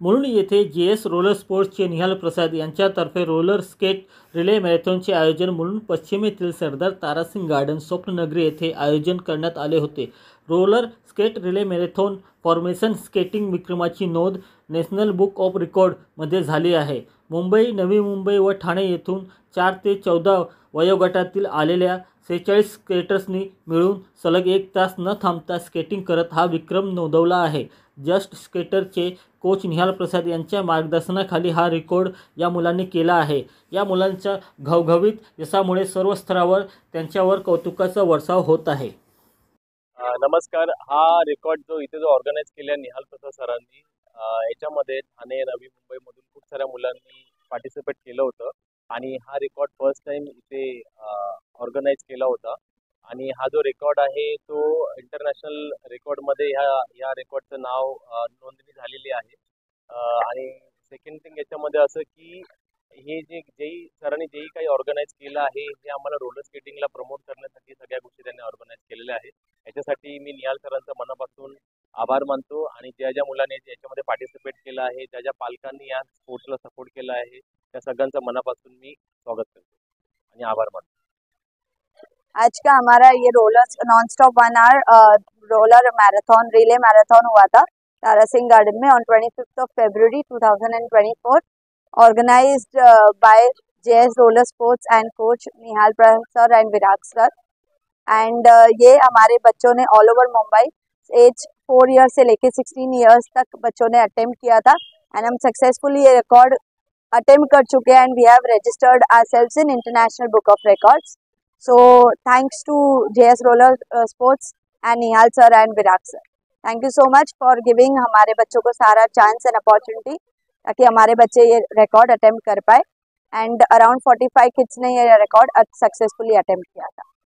मुलुंड येथे JS roller स्पोर्ट्सचे Nihal प्रसाद यांच्यातर्फे roller skate relay मॅरेथॉनचे आयोजन मुलुंड पश्चिम येथील सरदार तारासिंग गार्डन स्वप्ननगरी येथे आयोजन करण्यात आले होते। Roller skate relay marathon formation skating विक्रमाची नोंद नॅशनल बुक ऑफ रेकॉर्ड मध्ये झाली आहे। मुंबई, नवी मुंबई व ठाणे येथून 4 ते 14 वयोगटातील आलेल्या 46 स्केटर्सनी मिळून सलग 1 तास न थांबता स्केटिंग करत हा विक्रम नोंदवला आहे। जस्ट स्केटरचे कोच निहाल प्रसाद यांच्या मार्गदर्शनाखाली हा रेकॉर्ड या मुलांनी केला आहे। या मुलांच्या घवघवीत यशामुळे सर्व स्तरावर त्यांच्यावर कौतुकाचा वर्षाव होत आहे। नमस्कार। हा रेकॉर्ड जो ऑर्गनाइज केला निहाल प्रसाद सरांनी, याच्यामध्ये ठाणे, नवी मुंबईमधून खूप साऱ्या मुलांनी पार्टिसिपेट केलं होतं आणि हा रेकॉर्ड फर्स्ट टाइम इथे ऑर्गनाइज केला होता आणि हा जो रेकॉर्ड आहे तो इंटरनॅशनल रेकॉर्डमध्ये ह्या रेकॉर्डचं नाव नोंदणी झालेली आहे। आणि सेकंड थिंग याच्यामध्ये असं की हे जेही सरांनी काही ऑर्गनाइज केलं आहे हे आम्हाला रोलर स्केटिंगला प्रमोट करण्यासाठी सगळ्या गोष्टी त्यांनी ऑर्गनाइज केलेल्या आहेत। याच्यासाठी मी निहाल सरांचा मनापासून आभार मानतो आणि ज्या मुलांनी याच्यामध्ये पार्टिसिपेट केलं आहे, ज्या पालकांनी या स्पोर्ट्सला सपोर्ट केला आहे, त्या सगळ्यांचं मनापासून मी स्वागत करतो आणि आभार मानतो। आज का हमारा ये रोलर नॉन स्टॉप 1 आवर रोलर मैराथन रिले मैराथन हुआ था तारासिंग गार्डन में on 25th of February 2024, organized by JS Roller Sports and coach Nihal Prasad sir and Virat sir। And ये हमारे बच्चों ने all over Mumbai as 4 years से लेके 16 ईयर्स तक बच्चों ने अटेम्प्ट किया था एंड हम सक्सेसफुली ये रिकॉर्ड अटेम्प्ट कर चुके हैं and we have registered ourselves in international book of records. So thanks to JS roller sports and Nihal sir and Virat sir. Thank you so much for giving हमारे बच्चों को सारा चांस एंड अपॉर्चुनिटी ताकि हमारे बच्चे ये रिकॉर्ड अटेम्प्ट कर पाए। End around 45 kids ने ये रिकॉर्ड सक्सेसफुली अटेम्प्ट किया था।